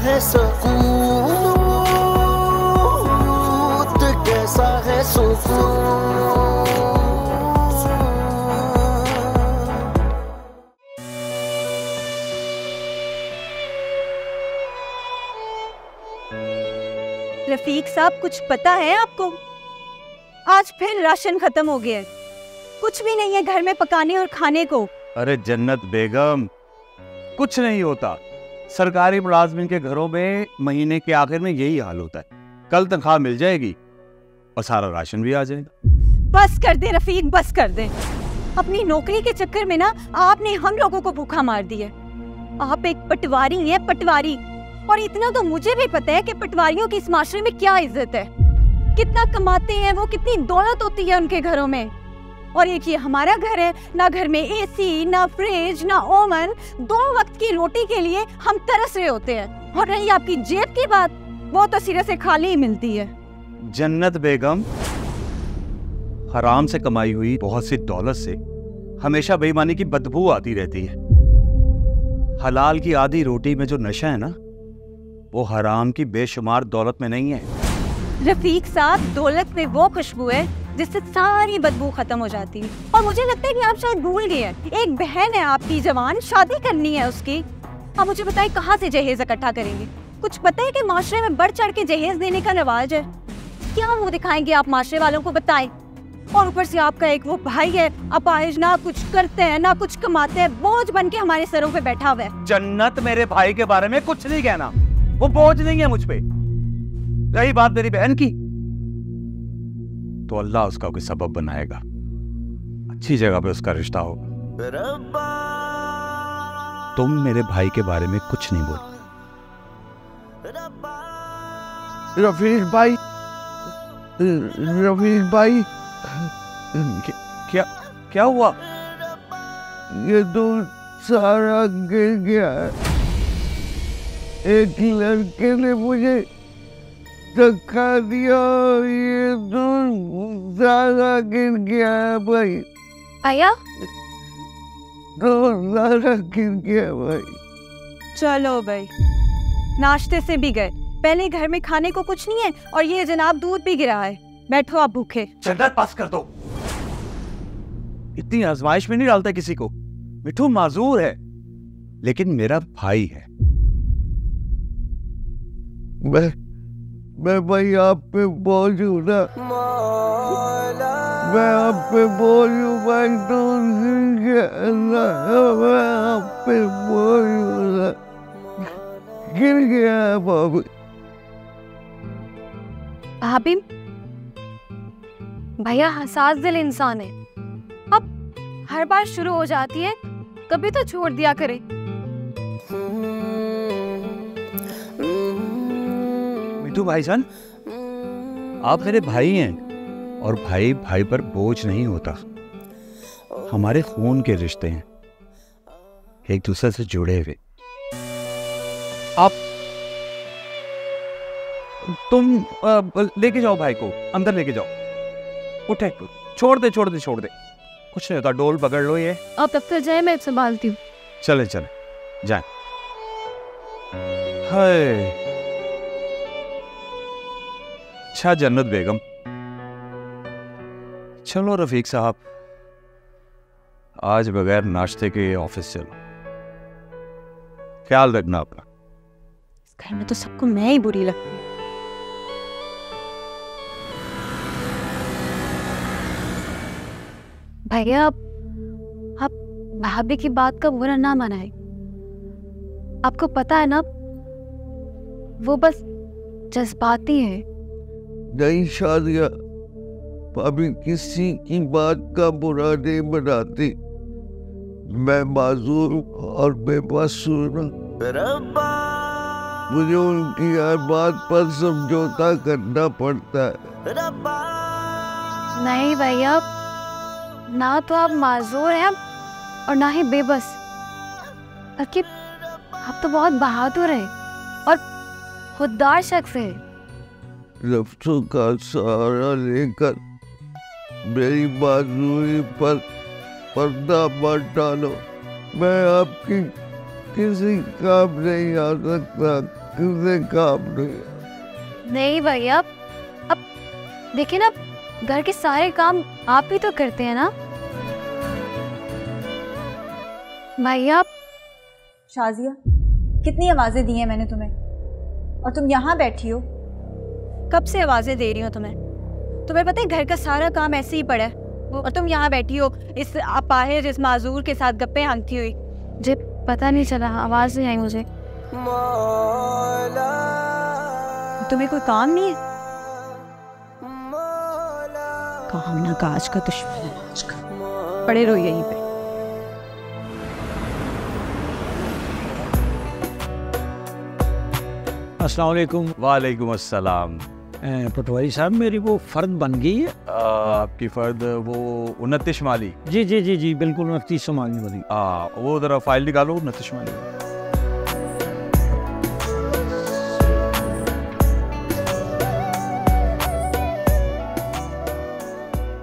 है सकूत, कैसा है सुकून। रफीक साहब, कुछ पता है आपको? आज फिर राशन खत्म हो गया है, कुछ भी नहीं है घर में पकाने और खाने को। अरे जन्नत बेगम, कुछ नहीं होता। सरकारी मुलाजमिन के घरों में महीने के आखिर में यही हाल होता है। कल तनख्वाह मिल जाएगी और सारा राशन भी आ जाएगा। बस कर दे रफीक, बस कर दे। अपनी नौकरी के चक्कर में ना आपने हम लोगों को भूखा मार दिया। आप एक पटवारी हैं, पटवारी। और इतना तो मुझे भी पता है कि पटवारियों की इस माशरे में क्या इज्जत है, कितना कमाते हैं वो, कितनी दौलत होती है उनके घरों में। और एक ये हमारा घर है, ना घर में एसी, ना फ्रिज, ना ओवन। 2 वक्त की रोटी के लिए हम तरस रहे होते हैं। और रही आपकी जेब की बात, वो तो सिरे से खाली ही मिलती है। जन्नत बेगम, हराम से कमाई हुई बहुत सी दौलत से हमेशा बेईमानी की बदबू आती रहती है। हलाल की आधी रोटी में जो नशा है ना, वो हराम की बेशुमार दौलत में नहीं है। रफीक साहब, दौलत में वो खुशबू है जिससे सारी बदबू खत्म हो जाती है। और मुझे लगता है कि आप शायद भूल गए हैं, एक बहन है आपकी जवान, शादी करनी है उसकी। आप मुझे बताएं कहाँ से जहेज इकट्ठा करेंगे? कुछ पता है कि माशरे में बढ़ चढ़ के जहेज देने का रिवाज है? क्या मुंह दिखाएंगे आप माशरे वालों को, बताएं। और ऊपर से आपका एक वो भाई है अपाहिज, ना कुछ करते हैं ना कुछ कमाते हैं, बोझ बन के हमारे सरों पे बैठा हुआ है। जन्नत, मेरे भाई के बारे में कुछ नहीं कहना, वो बोझ नहीं है मुझ पे। रही बात मेरी बहन की, तो अल्लाह उसका कोई सबब बनाएगा, अच्छी जगह पे उसका रिश्ता होगा। तुम मेरे भाई के बारे में कुछ नहीं बोल। रफीक भाई, रफीक भाई, क्या क्या हुआ? ये तो सारा गिर गया है। एक लड़के ने मुझे धक्का दिया, ये तो सारा गिर गया है भाई। आया तो सारा गिर गया भाई। चलो भाई, नाश्ते से भी गए, पहले घर में खाने को कुछ नहीं है और ये जनाब दूध भी गिरा है। बैठो आप भूखे। जन्नत, पास कर दो। इतनी आजमाइश में नहीं डालता किसी को। मिठू माजूर है, लेकिन मेरा भाई है। मैं भाई आप पे बोझ हूँ ना, मैं आप पे बोझ हूँ भाई, तो मैं आप पे बोझ हूँ ना। गिर गया है बाबू। भाभी, भैया हसास दिल इंसान है, अब हर बार शुरू हो जाती है, कभी तो छोड़ दिया करे। मिठू भाईजान, आप मेरे भाई हैं और भाई भाई पर बोझ नहीं होता। हमारे खून के रिश्ते हैं, एक दूसरे से जुड़े हुए। आप तुम लेके जाओ भाई को, अंदर लेके जाओ। उठे, छोड़ दे छोड़ दे छोड़ दे, कुछ नहीं होता। डोल पकड़ लो ये। आप दफ्तर जाए, मैं संभालती हूँ। चले चले जाए। हाय, अच्छा जन्नत बेगम, चलो रफीक साहब, आज बगैर नाश्ते के ऑफिस चलो। ख्याल रखना अपना। इस घर में तो सबको मैं ही बुरी लगती हूँ। भैया, आप भाभी की बात का बुरा ना मनाए। आपको पता है ना, वो बस जज्बाती है। नहीं शादिया, भाभी किसी की बात का बुरा नहीं बनाती। मैं माजूर और बेबस हूँ ना, मुझे उनकी हर बात पर समझौता करना पड़ता है। नहीं भैया, ना तो आप माजूर हैं और ना ही बेबस, बल्कि आप तो बहुत बहादुर हैं और खुददार शख्स हैं। लफ्जों का सहारा लेकर मेरी माजूरी पर पर्दा मत डालो। मैं आपकी किसी काम नहीं आ सकता, किसी काम नहीं। नहीं भैया, अब देखिए ना, घर के सारे काम आप ही तो करते हैं ना भैया। शाजिया, कितनी आवाजें दी हैं मैंने तुम्हें, और तुम यहाँ बैठी हो। कब से आवाजें दे रही हो तुम्हें? तुम्हें पता है घर का सारा काम ऐसे ही पड़ा है, और तुम यहाँ बैठी हो इस अपाहिज, इस माजूर के साथ गप्पे हाँकती हुई। जी पता नहीं चला, आवाज नहीं आई मुझे। तुम्हें कोई काम नहीं है? काम ना काज का दुश्मन, पड़े रहो यहीं पे। अस्सलाम वालेकुम। वालेकुम अस्सलाम। पटवारी साहब, मेरी वो फ़र्द बन गई है। आपकी फ़र्द वो 29 शुमाली? जी जी जी जी बिल्कुल 29 शुमाली वाली। वो ज़रा फाइल निकालो 29 शुमाली।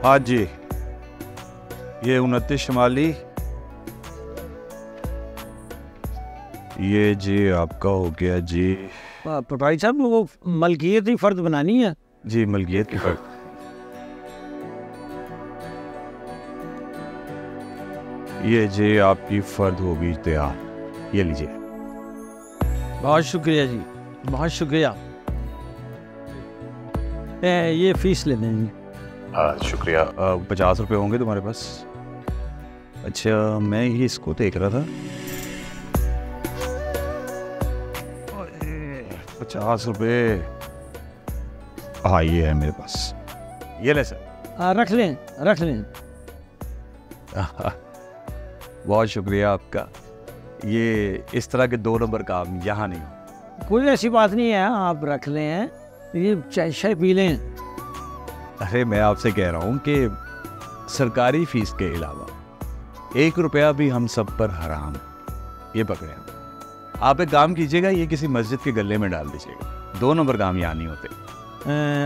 हाँ जी, ये 29 शुमाली, ये जी आपका हो गया जी। पटवारी साहब, वो मलकियत ही फ़र्द बनानी है। जी मलकियत की फ़र्द। ये जी आपकी फ़र्द होगी तैयार, ये लीजिए। बहुत शुक्रिया जी, बहुत शुक्रिया। ये फ़ीस ले लेंगे। शुक्रिया। 50 रुपये होंगे तुम्हारे पास? अच्छा, मैं ही इसको देख रहा था। 50 रुपये, हाँ ये है मेरे पास, ये ले सर। रख लें, रख लें। बहुत शुक्रिया आपका। ये इस तरह के 2 नंबर काम यहाँ नहीं हो। कोई ऐसी बात नहीं है, आप रख लें। ये चाय शाय पी लें। अरे मैं आपसे कह रहा हूँ कि सरकारी फीस के अलावा 1 रुपया भी हम सब पर हराम, ये पकड़े हम। आप एक काम कीजिएगा, ये किसी मस्जिद के गले में डाल दीजिएगा। 2 नंबर काम यहाँ नहीं होते।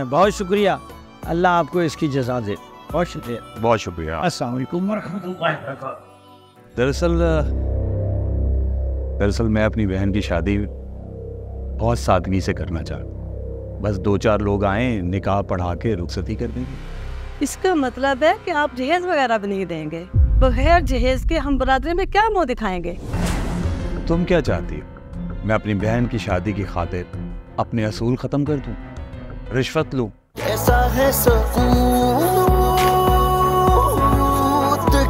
बहुत शुक्रिया, अल्लाह आपको इसकी जज़ा दे। बहुत शुक्रिया। बहुत शुक्रिया। अस्सलाम वालेकुम वरहमतुल्लाहि वबरकातुहू। दरअसल मैं अपनी बहन की शादी बहुत सादगी से करना चाहता हूँ। बस 2-4 लोग आए, निकाह पढ़ा के रुखसती कर देंगे। इसका मतलब है कि आप जहेज वगैरह भी नहीं देंगे? बगैर जहेज के हम बरादरी में क्या मुंह दिखाएंगे? तुम क्या चाहती हो? मैं अपनी बहन की शादी की खातिर अपने असूल खत्म कर दूं, रिश्वत लूं? कैसा है सुकून,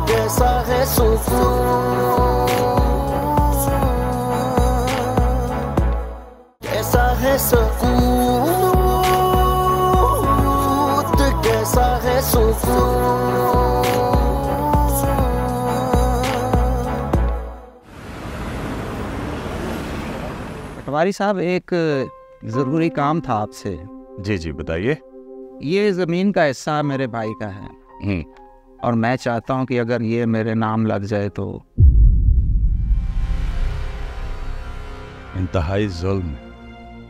कैसा है सुकून, कैसा है सुकून, कैसा है सुकून। पटवारी साहब, एक ज़रूरी काम था आपसे। जी जी बताइए। ये ज़मीन का हिस्सा मेरे भाई का है, और मैं चाहता हूँ कि अगर ये मेरे नाम लग जाए तो। इंतहाई जुल्म,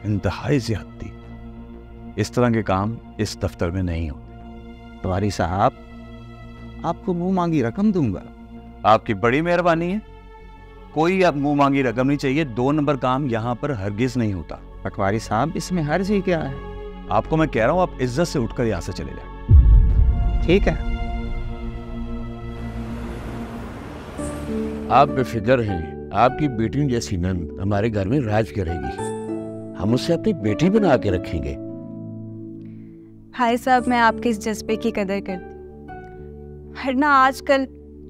इंतहाई ज़्यादती, इस तरह के काम इस दफ्तर में नहीं होते। पटवारी साहब, आपको मुंह मांगी रकम दूंगा। आपकी बड़ी मेहरबानी है। कोई अब मुंह मांगी रकम नहीं चाहिए। 2 नंबर काम यहाँ पर हरगिज नहीं होता। पटवारी साहब, इसमें हर्ज ही क्या है? आपको मैं कह रहा हूँ, आप इज्जत से उठकर यहाँ से चले जाए। ठीक है। आप बेफिक्र हैं, आपकी बेटी जैसी नंद हमारे घर में राज करेगी। हम उसे अपनी बेटी बना के रखेंगे। हाय साहब, मैं आपके इस जज्बे की कदर करती, वरना आजकल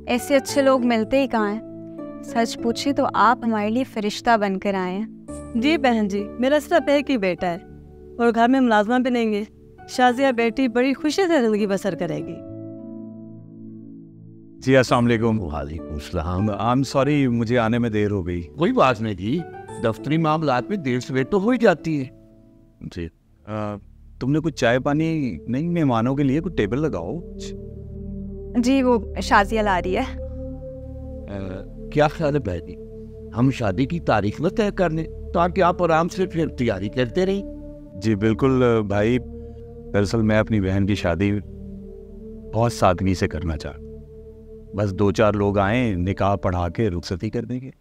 ऐसे अच्छे लोग मिलते ही कहाँ हैं। सच पूछे तो आप हमारे लिए फरिश्ता बनकर आए हैं। जी बहन जी, मेरा सिर्फ एक ही बेटा है और घर में मुलाजमा भी नहीं है। शाजिया बेटी बड़ी खुशी से जिंदगी बसर करेगी। जी अस्सलाम वालेकुम। वालेकुम सलाम। आई एम सॉरी, मुझे आने में देर हो गई। कोई बात नहीं जी, दफ्तरी मामलात में देर सवेर तो हो ही जाती है। जी तुमने कुछ चाय पानी नहीं? मेहमानों के लिए कुछ टेबल लगाओ। जी वो शाजिया ला रही है। क्या ख्याल है बहनी, हम शादी की तारीख न तय कर लें ताकि आप आराम से फिर तैयारी करते रही। जी बिल्कुल भाई। दरअसल मैं अपनी बहन की शादी बहुत सादगी से करना चाहता। बस 2-4 लोग आए, निकाह पढ़ा के रुखसती कर देंगे।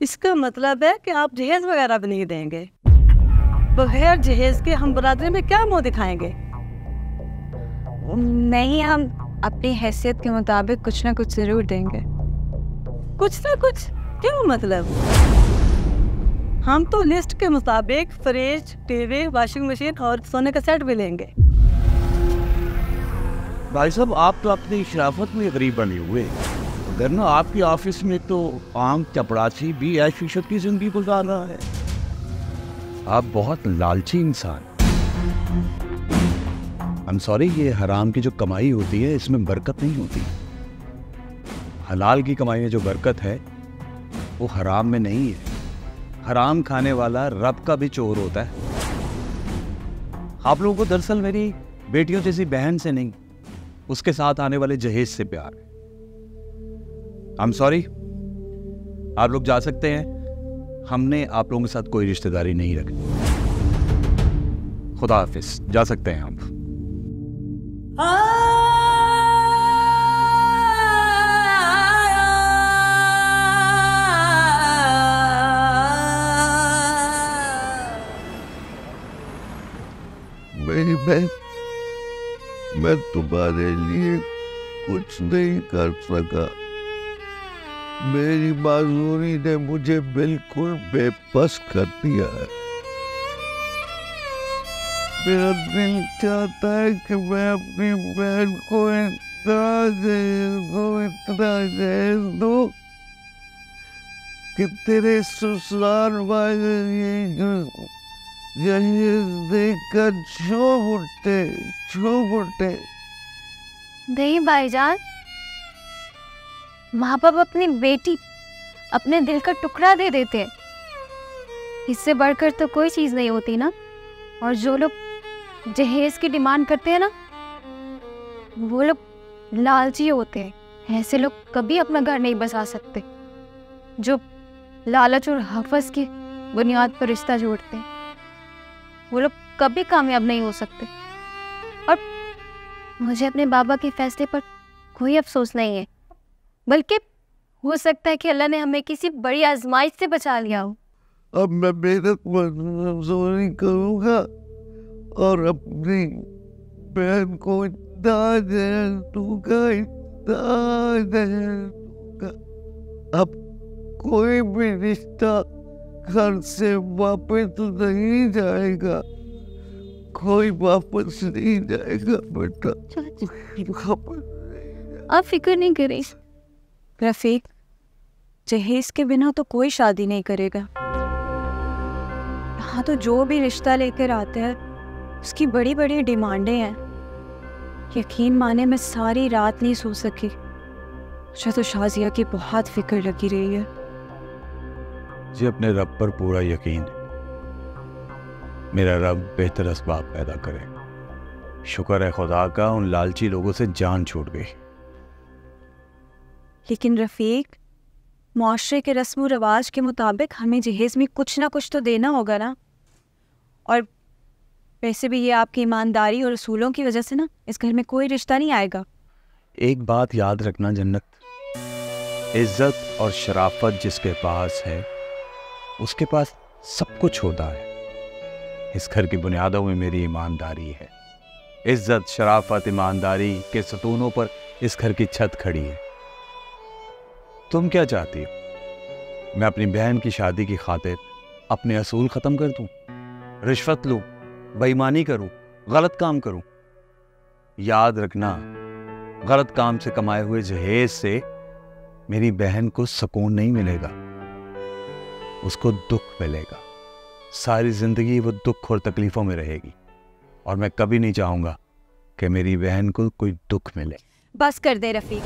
इसका मतलब है कि आप जहेज वगैरह भी नहीं देंगे। बगैर जहेज के हम बरादरी में क्या मुंह दिखाएंगे? नहीं, हम अपनी हैसियत के मुताबिक कुछ ना कुछ जरूर देंगे। कुछ ना कुछ क्यों मतलब? हम तो लिस्ट के मुताबिक फ्रिज, टीवी, वॉशिंग मशीन और सोने का सेट भी लेंगे। भाई साहब, आप तो अपनी शराफत में गरीब बने हुए, अगर ना आपकी ऑफिस में तो आम चपड़ासी भी ऐश इशत की जिंदगी गुजार रहा है। आप बहुत लालची इंसान। I'm sorry, ये हराम की जो कमाई होती है इसमें बरकत नहीं होती। हलाल की कमाई में जो बरकत है वो हराम में नहीं है। हराम खाने वाला रब का भी चोर होता है। आप लोगों को दरअसल मेरी बेटियों जैसी बहन से नहीं, उसके साथ आने वाले जहेज से प्यार है। I'm sorry, आप लोग जा सकते हैं। हमने आप लोगों के साथ कोई रिश्तेदारी नहीं रखी। खुदा हाफिज, जा सकते हैं आप। मेरी बहन, मैं तुम्हारे लिए कुछ नहीं कर सका। मेरी माजूरी ने मुझे बिल्कुल बेबस कर दिया है। मेरा दिल चाहता है कि मैं अपनी बहन को इतना दहेज दूं कि तेरे ससुराल वाले जहेज देखकर झूम उठे। नहीं भाईजान, माँ बाप अपनी बेटी, अपने दिल का टुकड़ा दे देते हैं। इससे बढ़कर तो कोई चीज नहीं होती ना। और जो लोग जहेज की डिमांड करते हैं ना, वो लोग लालची होते हैं। ऐसे लोग कभी अपना घर नहीं बसा सकते, जो लालच और हवस की बुनियाद पर रिश्ता जोड़ते हैं। वो लोग कभी कामयाब नहीं हो सकते। और मुझे अपने बाबा के फैसले पर कोई अफसोस नहीं है, बल्कि हो सकता है कि अल्लाह ने हमें किसी बड़ी आजमाइश से बचा लिया हो। अब मैं मेहनत मजदूरी करूंगा और अपनी बहन को इतना दहेज दूंगा। अब कोई भी रिश्ता घर से वापस नहीं जाएगा, कोई वापस नहीं जाएगा बेटा। आप फिक्र नहीं करें रफीक, जहेज के बिना तो कोई शादी नहीं करेगा। यहाँ तो जो भी रिश्ता लेकर आता है उसकी बड़ी बड़ी डिमांडें हैं। यकीन माने मैं सारी रात नहीं सो सकी। मुझे तो शाजिया की बहुत फिक्र लगी रही है। जी, अपने रब पर पूरा यकीन है। मेरा रब बेहतर असबाब पैदा करे। शुक्र है खुदा का, उन लालची लोगों से जान छूट गई। लेकिन रफीक, मुआशरे के रस्म व रवाज के मुताबिक हमें जहेज में कुछ ना कुछ तो देना होगा ना। और वैसे भी ये आपकी ईमानदारी और रसूलों की वजह से ना इस घर में कोई रिश्ता नहीं आएगा। एक बात याद रखना जन्नत, इज्जत और शराफत जिसके पास है उसके पास सब कुछ होता है। इस घर की बुनियादों में मेरी ईमानदारी है। इज्जत, शराफत, ईमानदारी के सतूनों पर इस घर की छत खड़ी है। तुम क्या चाहती हो? मैं अपनी बहन की शादी की खातिर अपने असूल ख़त्म कर दूं, रिश्वत लूं, बेईमानी करूं, गलत काम करूं? याद रखना, गलत काम से कमाए हुए जहेज से मेरी बहन को सुकून नहीं मिलेगा, उसको दुख मिलेगा। सारी जिंदगी वो दुख और तकलीफों में रहेगी और मैं कभी नहीं चाहूंगा कि मेरी बहन को कोई दुख मिले। बस कर दे रफीक,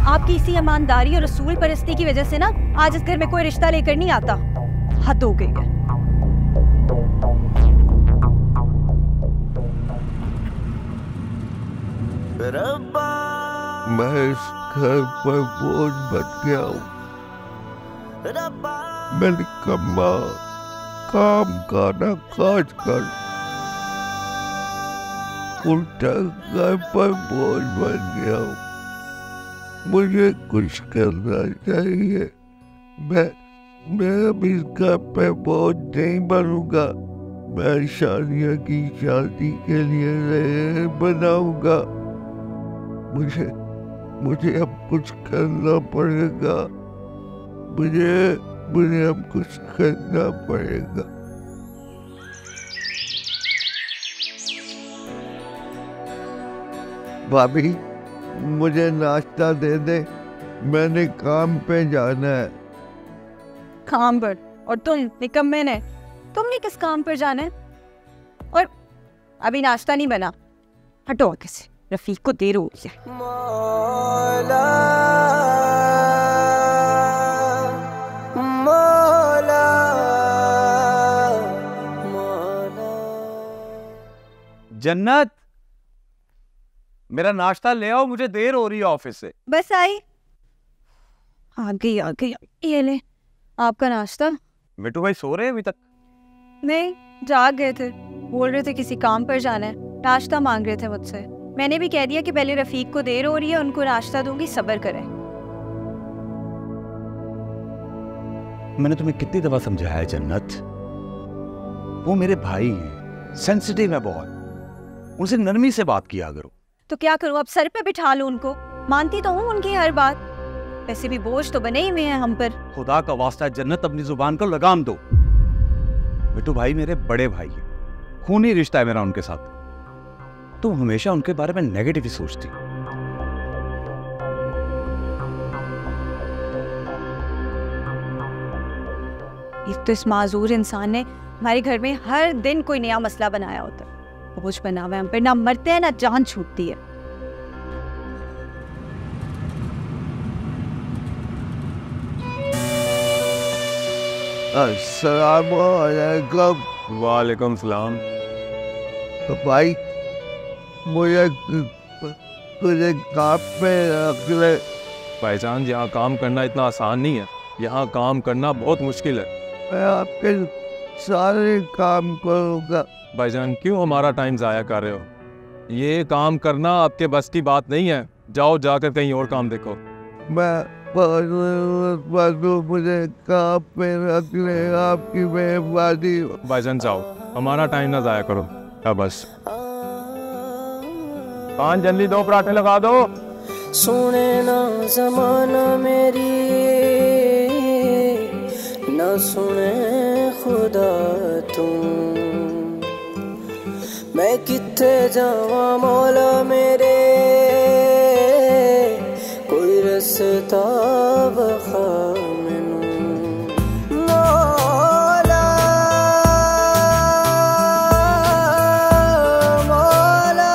आपकी इसी ईमानदारी और रसूल परस्ती की वजह से ना आज इस घर में कोई रिश्ता लेकर नहीं आता। हद हो गई है। मैं इस घर पर बोझ बन गया हूँ। मैं निकम्मा, काम का ना काज कर, उल्टा घर पर बोझ बन गया हूँ। मुझे कुछ करना चाहिए। मैं अब इस घर पे बोझ नहीं बनूंगा। मैं शादिया की शादी के लिए रेल बनाऊंगा। मुझे अब कुछ करना पड़ेगा। मुझे अब कुछ करना पड़ेगा। भाभी, मुझे नाश्ता दे दे, मैंने काम पे जाना है। काम पर? और तुम निकम्मे ने, तुमने किस काम पर जाना है? और अभी नाश्ता नहीं बना, हटो आगे से, रफीक को देर हो गई है। मौला मौला मौला। जन्नत, मेरा नाश्ता ले आओ, मुझे देर हो रही है ऑफिस से। बस आई, आ गई। ये ले आपका नाश्ता। मिट्टू भाई सो रहे हैं अभी तक? नहीं, जाग गए थे, बोल रहे थे किसी काम पर जाना है, नाश्ता मांग रहे थे मुझसे। मैंने भी कह दिया कि पहले रफीक को देर हो रही है, उनको नाश्ता दूंगी, सब्र करें। मैंने तुम्हें कितनी दफा समझाया है जन्नत, वो मेरे भाई हैं, सेंसिटिव है बहुत, उनसे नरमी से बात किया करो। तो क्या करूं, अब सर पे बिठा लूं उनको? मानती तो हूँ उनकी हर बात, वैसे भी बोझ तो बने ही हुए हैं हम पर। खुदा का वास्ता है जन्नत, अपनी जुबान को लगाम दो। मिट्टू भाई मेरे बड़े भाई हैं, खूनी रिश्ता है मेरा उनके साथ। तुम हमेशा उनके बारे में नेगेटिव ही सोचती। तो इस माजूर इंसान ने हमारे घर में हर दिन कोई नया मसला बनाया होता है, बोझ बना हुआ है हम पे, ना मरते हैं ना जान छूटती है। अस्सलामुअलैकुम। वालेकुम सलाम। तो भाई, मुझे तुझे काम पे रख ले। भाईजान, यहाँ काम करना इतना आसान नहीं है, यहाँ काम करना बहुत मुश्किल है। मैं आपके सारे काम करूँगा। भाईजान, क्यों हमारा टाइम ज़ाया कर रहे हो? ये काम करना आपके बस की बात नहीं है, जाओ जाकर कहीं और काम देखो। मुझे काम पे रख ले, आपकी मेहरबानी। भाईजान जाओ, हमारा टाइम ना ज़ाया करो। अब बस पान जल्दी 2 पराठे लगा दो। सुने ना जमाना मेरी, ना सुने खुदा तू। मैं किथे जावा मौला मेरे, कोई रस्ता बखा मैनू। मौला मौला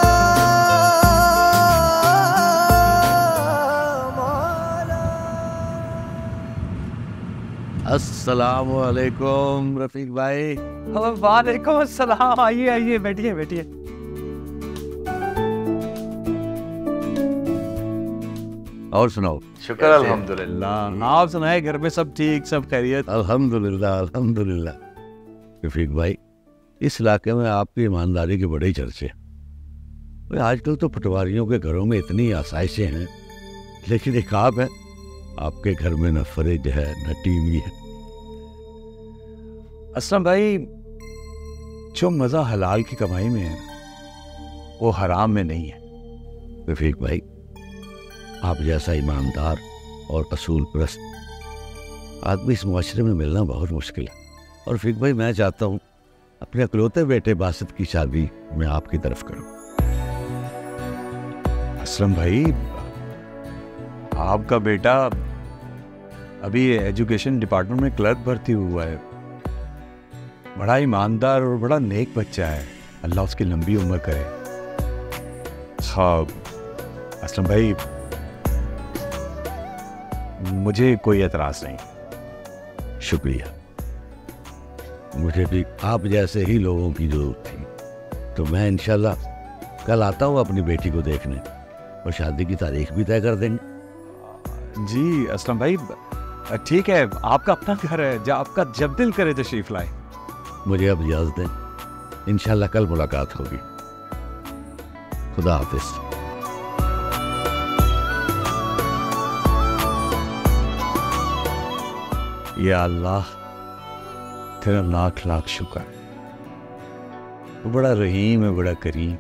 मौला। अस्सलामुअलैकुम रफीक भाई। वालेकुम अस्सलाम, आइए आइए, बैठिए बैठिए। और सुनाओ। शुक्र अल्हम्दुलिल्लाह, आप सुनाए, घर में सब ठीक, सब खैरियत? अल्हम्दुलिल्लाह अल्हम्दुलिल्लाह। रफीक भाई, इस इलाके में आपकी ईमानदारी के बड़े चर्चे। आजकल तो पटवारियों के घरों में इतनी आसाइशें हैं, लेकिन एक आप है, आपके घर में न फ्रिज है न टीवी है। असलम भाई, जो मज़ा हलाल की कमाई में है वो हराम में नहीं है। रफीक भाई, आप जैसा ईमानदार और असूल परस्त आदमी इस मुआशरे में मिलना बहुत मुश्किल है। और रफीक भाई, मैं चाहता हूँ अपने अकलौते बेटे बासित की शादी मैं आपकी तरफ करूँ। असलम भाई, आपका बेटा अभी एजुकेशन डिपार्टमेंट में क्लर्क भर्ती हुआ है, बड़ा ईमानदार और बड़ा नेक बच्चा है, अल्लाह उसकी लंबी उम्र करे। हाँ असलम भाई, मुझे कोई एतराज नहीं। शुक्रिया, मुझे भी आप जैसे ही लोगों की जरूरत थी। तो मैं इंशाल्लाह कल आता हूँ अपनी बेटी को देखने, और शादी की तारीख भी तय कर देंगे। जी असलम भाई, ठीक है, आपका अपना घर है, आपका जब दिल करे तशरीफ लाए। मुझे अब इजाज़त दें, इंशाल्लाह कल मुलाकात होगी। खुदा हाफिज़। या अल्लाह, तेरा लाख लाख शुक्र। वो बड़ा रहीम है, बड़ा करीम।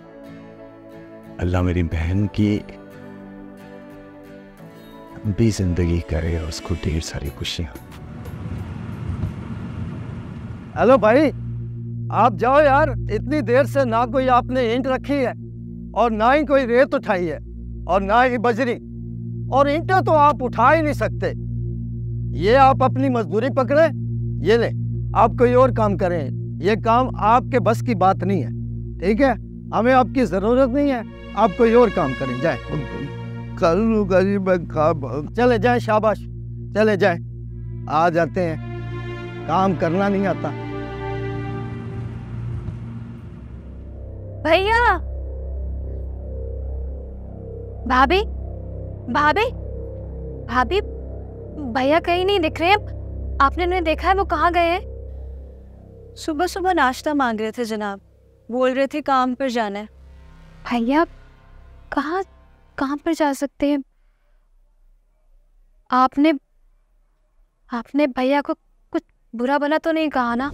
अल्लाह मेरी बहन की लंबी जिंदगी करे और उसको ढेर सारी खुशियां। हेलो भाई, आप जाओ यार, इतनी देर से ना कोई आपने ईंट रखी है और ना ही कोई रेत उठाई है और ना ही बजरी, और ईंटें तो आप उठा ही नहीं सकते। ये आप अपनी मजदूरी पकड़े, ये ले आप कोई और काम करें। ये काम आपके बस की बात नहीं है, ठीक है? हमें आपकी जरूरत नहीं है, आप कोई और काम करें। जाए कर लूंगा जी मैं काम। चले जाए, शाबाश, चले जाए। आ जाते हैं, काम करना नहीं आता। भैया, भाभी, भाभी, भाभी, भैया कहीं नहीं दिख रहे हैं। आपने उन्हें देखा है? वो कहाँ गए हैं? सुबह सुबह नाश्ता मांग रहे थे जनाब, बोल रहे थे काम पर जाना है। भैया कहाँ कहाँ पर जा सकते हैं? आपने आपने भैया को कुछ बुरा भला तो नहीं कहा ना?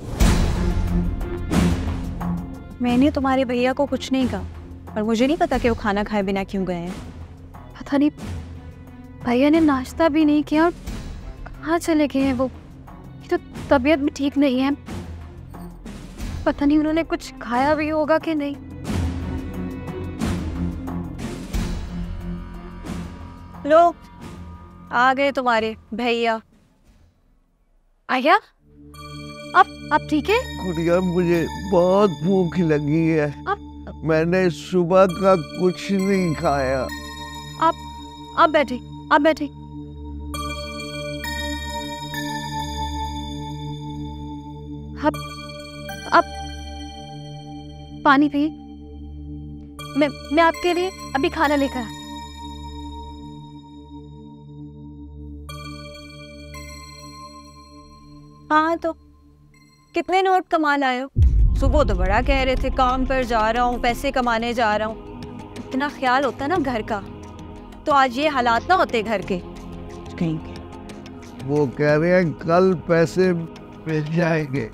मैंने तुम्हारे भैया को कुछ नहीं कहा, और मुझे नहीं पता कि वो खाना खाए बिना क्यों गए हैं। पता नहीं, भैया ने नाश्ता भी नहीं किया और कहाँ चले गए हैं वो। तो तबीयत भी ठीक नहीं है, पता नहीं उन्होंने कुछ खाया भी होगा कि नहीं। लो, आ गए तुम्हारे भैया। आया, आप ठीक है? गुड़िया, मुझे बहुत भूख लगी है। मैंने सुबह का कुछ नहीं खाया। आप बैठे, आप बैठे। आप पानी पिए, मैं आपके लिए अभी खाना लेकर आती। हाँ, तो कितने नोट कमा लाए हो? सुबह तो बड़ा कह रहे थे काम पर जा रहा हूँ, पैसे कमाने जा रहा हूँ। इतना ख्याल होता ना घर का, तो आज ये हालात ना होते घर के। कहीं के वो कह रहे हैं कल पैसे मिल जाएंगे।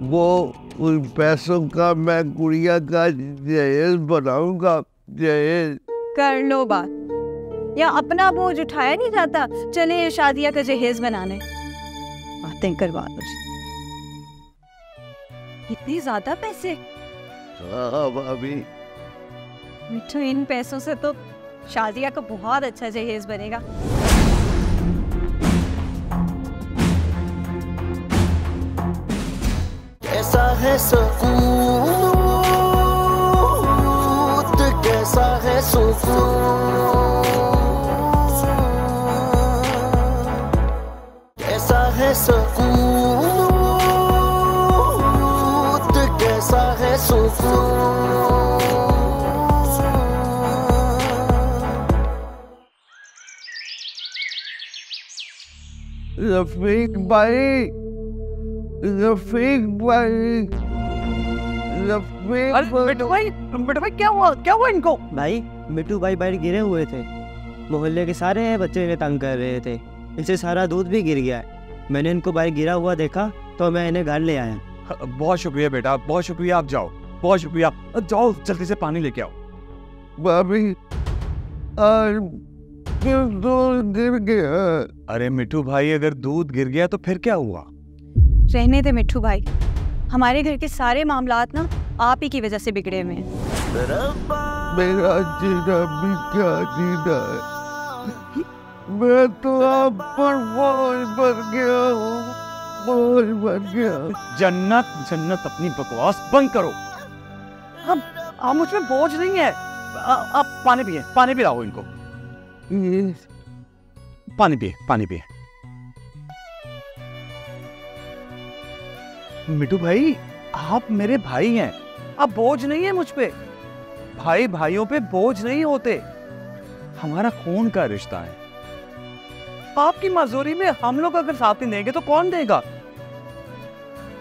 वो उन पैसों का मैं गुड़िया का जहेज बनाऊंगा। जहेज कर लो बात, या अपना बोझ उठाया नहीं जाता, चले शादिया का जहेज बनाने। बातें करवा दो। इतने ज्यादा पैसे? हाँ भाभी। मिठू, इन पैसों से तो शादिया का बहुत अच्छा जहेज बनेगा। कैसा है सुकून, कैसा है सुकून, कैसा है सुकून, कैसा है सुकून। रफीक भाई, रफीक भाई, रफीक भाई, क्या हुआ इनको? भाई, मिट्टू भाई बाहर गिरे हुए थे। मोहल्ले के सारे बच्चे इन्हें तंग कर रहे थे। इनसे सारा दूध भी गिर गया है। मैंने इनको बाहर गिरा हुआ देखा तो मैं इन्हें घर ले आया। बहुत शुक्रिया बेटा, बहुत शुक्रिया। आप जाओ, बहुत शुक्रिया। जाओ, जल्दी से पानी लेके आओ। भाभी, दूध गिर गया। अरे मिठू भाई, अगर दूध गिर गया तो फिर क्या हुआ? रहने दे मिठू भाई, हमारे घर के सारे मामलात ना आप ही की वजह से बिगड़े हुए हैं। मेरा जीना भी क्या जीना है, मैं तो आप पर बोझ बन गया हूँ, बोझ बन गया। जन्नत जन्नत, अपनी बकवास बंद करो। अब मुझ में बोझ नहीं है। आप पानी पिए, पानी पिलाओ इनको। पानी पिए, पानी पिए। मिठू भाई, आप मेरे भाई हैं। अब बोझ नहीं है मुझ पे। भाई भाइयों पे बोझ नहीं होते, हमारा खून का रिश्ता है। आपकी मजदूरी में हम लोग अगर साथ नहीं देंगे तो कौन देगा?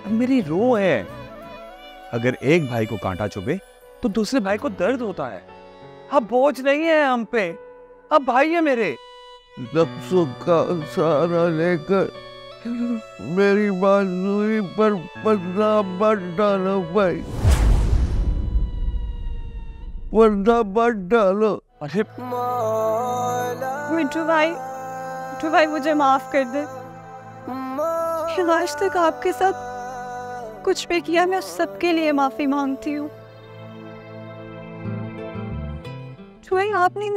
मेरी रूह है। अगर एक भाई को कांटा चुभे तो दूसरे भाई को दर्द होता है। अब बोझ नहीं है हम पे, अब भाई है मेरे। नफ्सों का सहारा लेकर मेरी बांसुरी पर पर्दा मत डालो भाई, पर्दा मत डालो। अरे मिठू भाई मुझे माफ कर दे। आज तक आपके साथ कुछ भी किया, मैं उस सबके लिए माफी मांगती हूँ। आपने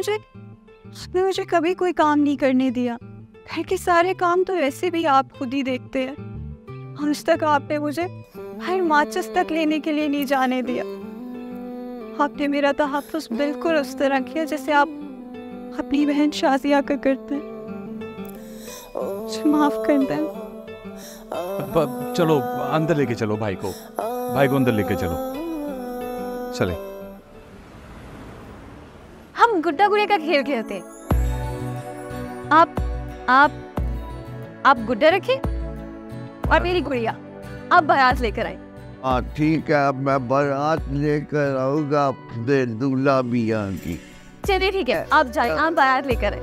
मुझे कभी कोई काम नहीं करने दिया। घर के सारे काम तो वैसे भी आप खुद ही देखते हैं। आज तक आपने मुझे हर माचिस तक लेने के लिए नहीं जाने दिया। आपने मेरा तहफ़्फ़ुज़ बिल्कुल उस तरह किया जैसे आप अपनी बहन शाजिया का करते हैं। मुझे माफ कर दें। चलो अंदर लेके चलो भाई को अंदर लेके चलो। चले। हम गुड्डा गुड़िया का खेल खेलते। आप गुड्डा रखिए और मेरी गुड़िया आप बारात लेकर आए। हाँ ठीक है, अब मैं बारात लेकर आऊंगा अपने दूल्हा मियाँ की। चलिए ठीक है, आप जाए, आप बारात लेकर आए।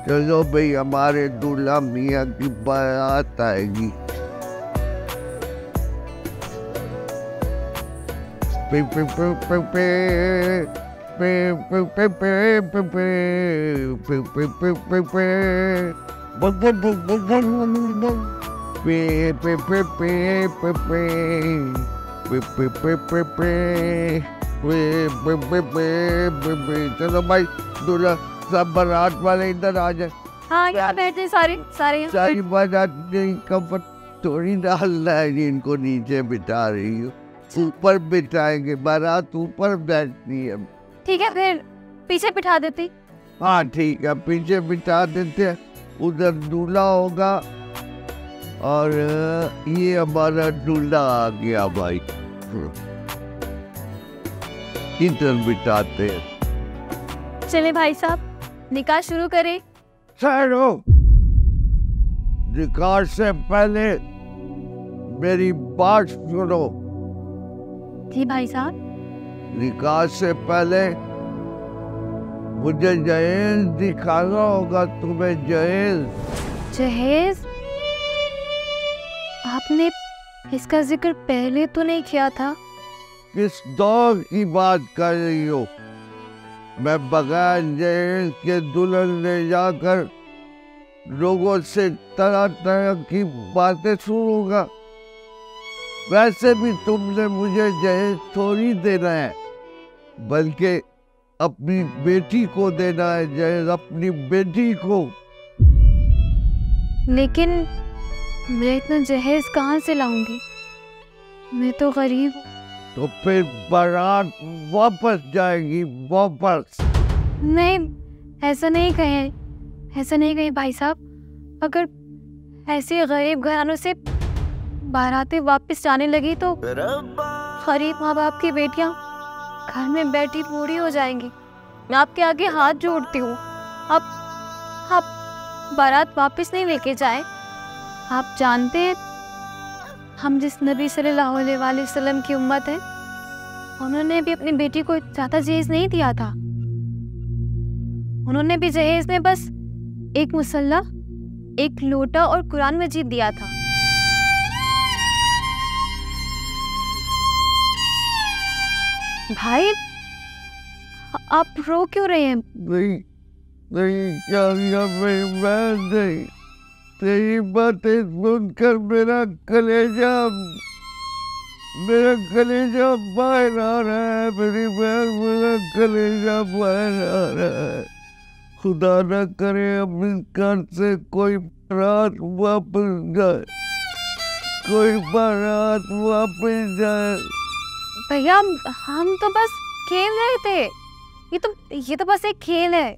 चलो भाई, हमारे दूल्हा मियाँ की बारात आएगी। पे पे पे पे पे पे पे पे पे पे पे पे पे पे चलो भाई, दूल्हा सब बारात वाले इधर आ जाए। हाँ यहाँ बैठे सारे सारी बारात कपट थोड़ी डालना है, इनको नीचे बिठा रही हूँ, ऊपर बिठाएंगे, बारात ऊपर बैठती है। ठीक है, फिर पीछे बिठा देती। हाँ ठीक है, पीछे बिठा देते हैं। उधर दूल्हा होगा और ये हमारा दूल्हा आ गया भाई, इधर बिठाते हैं। चले भाई साहब, निकाह शुरू करें। ठहरो, निकाह से पहले मेरी बात सुनो। जी भाई साहब। निकाह से पहले मुझे जहेज दिखाना होगा तुम्हें। जहेज? आपने इसका जिक्र पहले तो नहीं किया था। किस दौर की बात कर रही हो? मैं बगैर जहेज के दुल्हन ले जाकर लोगों से तरह तरह की बातें सुनूंगा। वैसे भी तुमने मुझे जहेज थोड़ी देना है, बल्कि अपनी बेटी को देना है जहेज, अपनी बेटी को। लेकिन मैं इतना जहेज कहाँ से लाऊंगी? मैं तो गरीब हूँ। तो फिर बारात वापस जाएगी, वापस। नहीं, ऐसा नहीं कहें भाई साहब। अगर ऐसे गरीब घरानों से बारातें वापस जाने लगी तो गरीब माँ बाप की बेटियां घर में बैठी बूढ़ी हो जाएंगी। मैं आपके आगे हाथ जोड़ती हूँ, आप बारात वापस नहीं लेके जाएं। आप जानते हैं हम जिस नबी सल्लल्लाहु अलैहि वसल्लम की उम्मत है, उन्होंने भी अपनी बेटी को ज़्यादा जहेज नहीं दिया था। उन्होंने भी जहेज में बस एक मुसल्ला, एक लोटा और कुरान मजीद दिया था। भाई आप रो क्यों रहे हैं? नहीं क्या मेरी बहन नहीं, तेरी बातें सुनकर मेरा कलेजा बाहर आ रहा है। मेरी बहन, मेरा कलेजा बाहर आ रहा है। खुदा न करे अब इस घर से कोई बारात वापस जाए, कोई बारात वापस जाए। भैया हम तो बस खेल रहे थे। ये तो बस एक खेल है।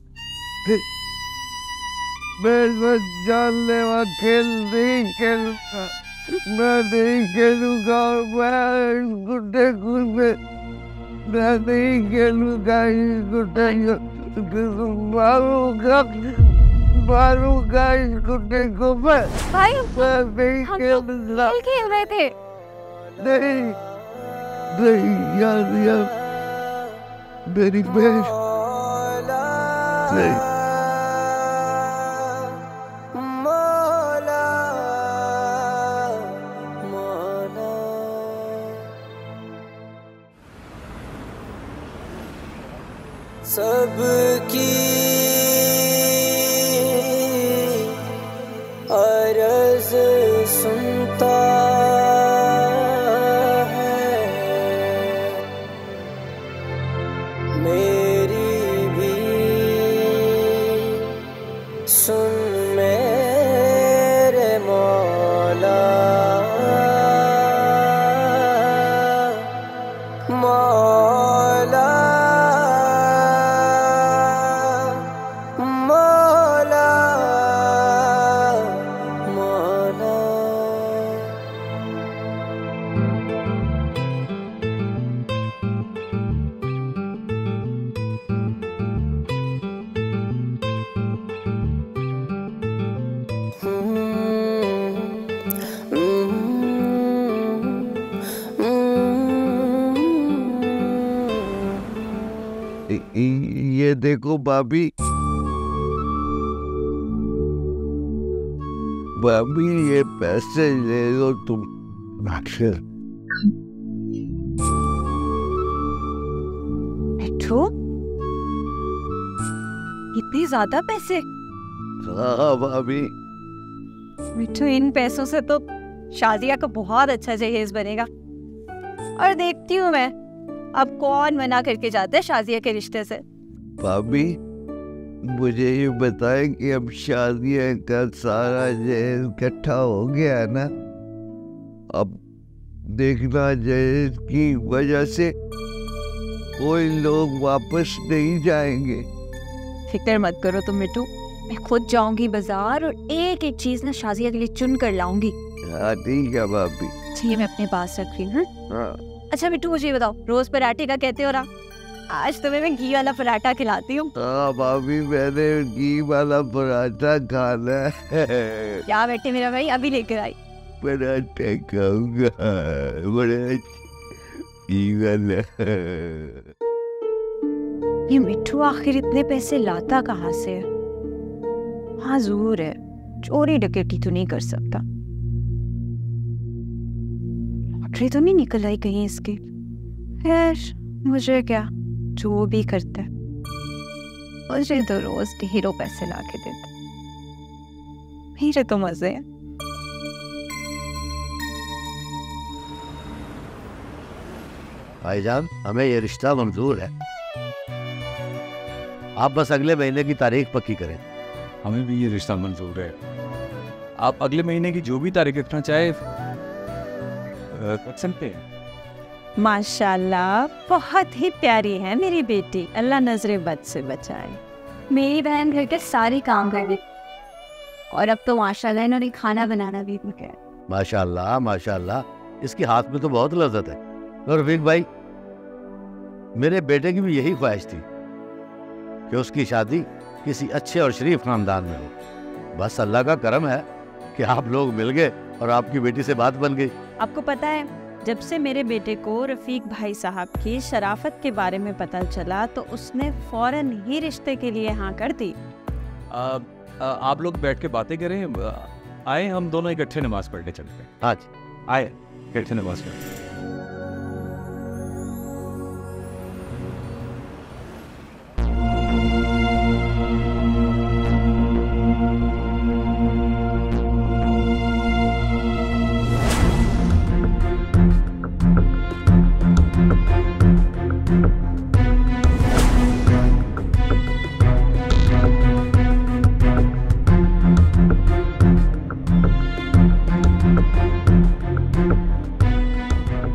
मैं जानलेवा खेल नहीं खेलूंगा, मैं नहीं खेलूंगा। मैं गुड्डे मैं नहीं खेलूंगा, इस गुड्डे मारूंगा इस गुड्डे को। मैं नहीं खेलूंगा। खेल रहे थे। नहीं यार, मेरी बहन नहीं। मौला मौला। सबकी अर्ज़ सुनता है, मेरी भी सुन मेरे मौला मौला मौला मौला। ये देखो भाभी, भाभी ये पैसे ले लो तुम। अक्षर मिठू, इतने ज्यादा पैसे? हाँ भाभी। मिठू, इन पैसों से तो शादिया का बहुत अच्छा जहेज बनेगा। और देखती हूँ मैं अब कौन मना करके जाता है शादिया के रिश्ते से। भाभी मुझे ये बताएं कि अब शादियां का सारा जहेज इकट्ठा हो गया है ना? अब देखना जहेज की वजह से कोई लोग वापस नहीं जाएंगे। फिक्र मत करो तुम मिठू, मैं खुद जाऊंगी बाजार और एक एक चीज ना शादिया के लिए चुन कर लाऊंगी। हाँ ठीक है भाभी। ये मैं अपने पास रख रही हूँ। हाँ। अच्छा मिठू, मुझे ये बताओ, रोज पराठे का कहते हो ना, आज तुम्हें मैं घी वाला पराठा खिलाती हूँ। हाँ भाभी, मैंने घी वाला पराठा खाना है। क्या बेटे मेरा भाई, अभी लेकर आई। पराठा खाऊंगा, बड़ा घी वाला। ये मिठू आखिर इतने पैसे लाता कहाँ से है? हाँ जरूर है, चोरी डकैती तो नहीं कर सकता। लॉटरी तो नहीं निकल आई कहीं इसकी। खैर मुझे क्या, जो भी करता है मुझे तो रोज ढेरों पैसे ला के देता, मेरे तो मजे हैं। भाईजान, हमें ये रिश्ता मंजूर है। आप बस अगले महीने की तारीख पक्की करें। हमें भी ये रिश्ता मंजूर है। आप अगले महीने की जो भी तारीख रखना चाहे रख सकते हैं। माशाल्लाह, बहुत ही प्यारी है मेरी बेटी, अल्लाह नजरे बद से बचाए। मेरी बहन घर के सारे काम कर रही और अब तो माशाल्लाह इन्होंने खाना बनाना भी सीखा है। माशाल्लाह माशाल्लाह, इसके हाथ में तो बहुत लज्जत है। और रफीक भाई, मेरे बेटे की भी यही ख्वाहिश थी कि उसकी शादी किसी अच्छे और शरीफ खानदान में हो। बस अल्लाह का करम है कि आप लोग मिल गए और आपकी बेटी से बात बन गई। आपको पता है, जब से मेरे बेटे को रफीक भाई साहब की शराफत के बारे में पता चला तो उसने फौरन ही रिश्ते के लिए हाँ कर दी। आप लोग बैठ के बातें करें, आए हम दोनों इकट्ठे नमाज पढ़ने चलते हैं। हाँ जी, आए इकट्ठे नमाज पढ़ते।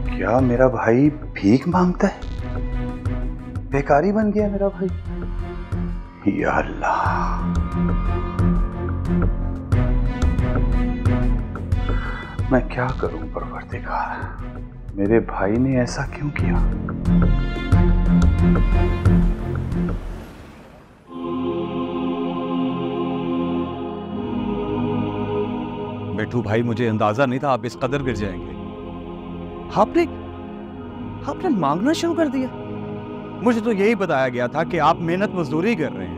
क्या मेरा भाई भीख मांगता है? बेकारी बन गया मेरा भाई। या अल्लाह, मैं क्या करूं परवरदिगार, मेरे भाई ने ऐसा क्यों किया? मिठू भाई, मुझे अंदाजा नहीं था आप इस कदर गिर जाएंगे। आपने मांगना शुरू कर दिया। मुझे तो यही बताया गया था कि आप मेहनत मजदूरी कर रहे हैं,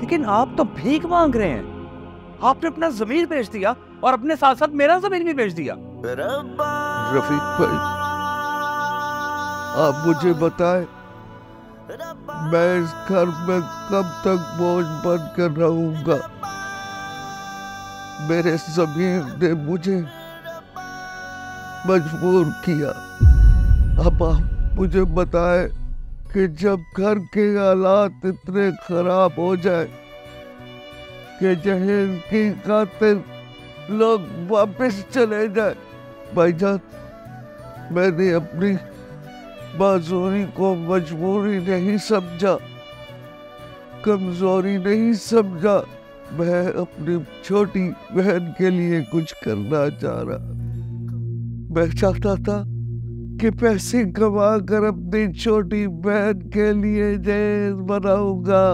लेकिन आप तो भीख मांग रहे हैं। आपने अपना जमीर बेच दिया और अपने साथ साथ मेरा जमीर भी बेच दिया। रफीक भाई, आप मुझे बताएं, मैं इस घर में कब तक बोझ बन कर रहूंगा? मेरे ज़मीर ने मुझे मजबूर किया। अब आप मुझे बताएं कि जब घर के हालात इतने खराब हो जाए कि जहेज की खातिर लोग वापस चले जाए। भाईजान, मैंने अपनी माजूरी को मजबूरी नहीं समझा, कमजोरी नहीं समझा। मैं अपनी छोटी बहन के लिए कुछ करना चाह रहा। मैं चाहता था कि पैसे कमा कर अपनी छोटी बहन के लिए जहेज बनाऊंगा।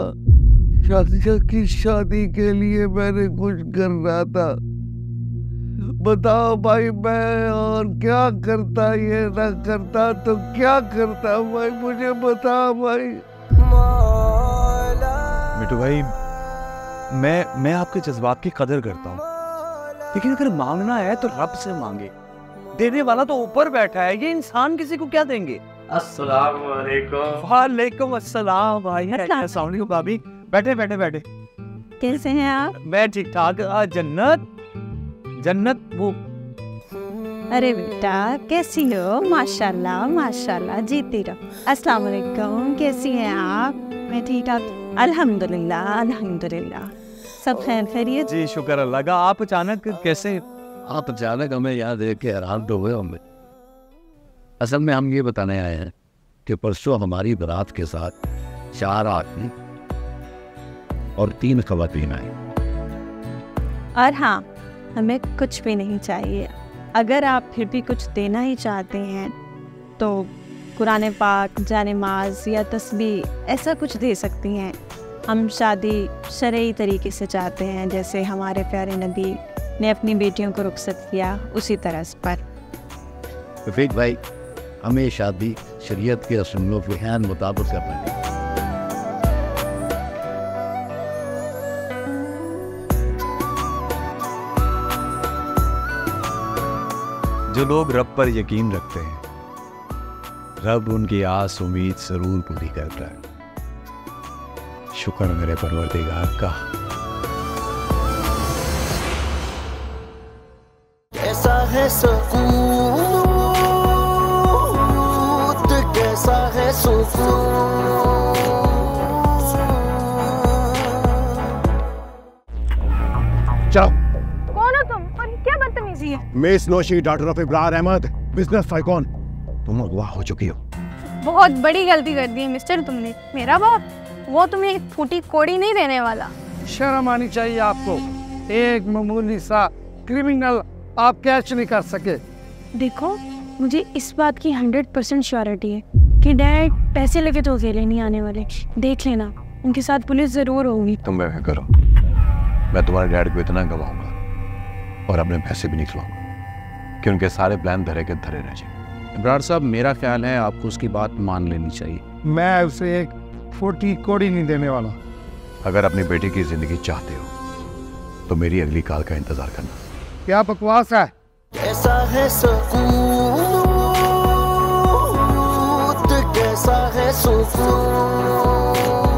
शादी के लिए मैंने कुछ करना था। बताओ भाई, मैं और क्या करता, ये ना करता तो क्या करता भाई, मुझे बताओ भाई। मिठू भाई, मैं आपके जज्बात की कदर करता हूँ, लेकिन अगर मांगना है तो रब से मांगे। देने वाला तो ऊपर बैठा है, ये इंसान किसी को क्या देंगे? अस्सलाम वालेकुम। वालेकुम अस्सलाम भाई। अस्सलाम वालेकुम भाभी। बैठे बैठे बैठे। कैसे हैं आप? मैं ठीक ठाक। जन्नत जन्नत वो। अरे बेटा, कैसी हो? माशाल्लाह माशाल्लाह, जीती रहो। अस्सलाम वालेकुम, कैसी हैं आप? मैं ठीक ठाक, अल्हम्दुलिल्लाह अल्हम्दुलिल्लाह। सब खैर खैरियत? जी शुक्र अल्लाह का। आप अचानक कैसे? आप अचानक हमें यहाँ देख के हैरान तो हुए हमें। असल में हम ये बताने आए हैं कि परसों हमारी बारात के साथ 4 आदमी और 3 खवातीन आई। और हाँ, हमें कुछ भी नहीं चाहिए। अगर आप फिर भी कुछ देना ही चाहते हैं तो कुरान पाक, जानेमाज या तस्बीह ऐसा कुछ दे सकती हैं। हम शादी शरई तरीके से चाहते हैं, जैसे हमारे प्यारे नबी ने अपनी बेटियों को रुखसत किया, उसी तरह पर। रफीक भाई, हमें शादी शरीयत के असूलों के हैन मुताबिक करना है। जो लोग रब पर यकीन रखते हैं, रब उनकी आस उम्मीद जरूर पूरी करता है। शुक्र मेरे परवरदिगार का। कैसा है सुकून, कैसा है सुकून। चलो। कौन हो तुम और क्या बदतमीजी है? Miss Naushi, daughter of Ibrar Ahmed, business tycoon. तुम अगवा हो चुकी हो। बहुत बड़ी गलती कर दी है मिस्टर तुमने। मेरा बाप वो तुम्हें एक फूटी कोड़ी नहीं देने वाला। शर्म आनी चाहिए आपको। एक मामूली सा क्रिमिनल आप कैच नहीं कर सके। देखो, मुझे इस बात की 100% श्योरिटी है कि डैड पैसे लेके तो अकेले नहीं आने वाले। देख लेना, उनके साथ पुलिस जरूर होगी। तुम बेफिक्र करो, मैं तुम्हारे डैड को इतना गवाऊंगा और अपने पैसे भी निकलवाऊंगा कि उनके सारे प्लान धरे के धरे रह जाए। इब्रार साहब, मेरा ख्याल है आपको उसकी बात मान लेनी चाहिए। मैं उसे एक फूटी कोड़ी नहीं देने वाला। अगर अपनी बेटी की जिंदगी चाहते हो तो मेरी अगली कॉल का इंतजार करना। क्या बकवास है? कैसा है सुकून, कैसा है सुकून।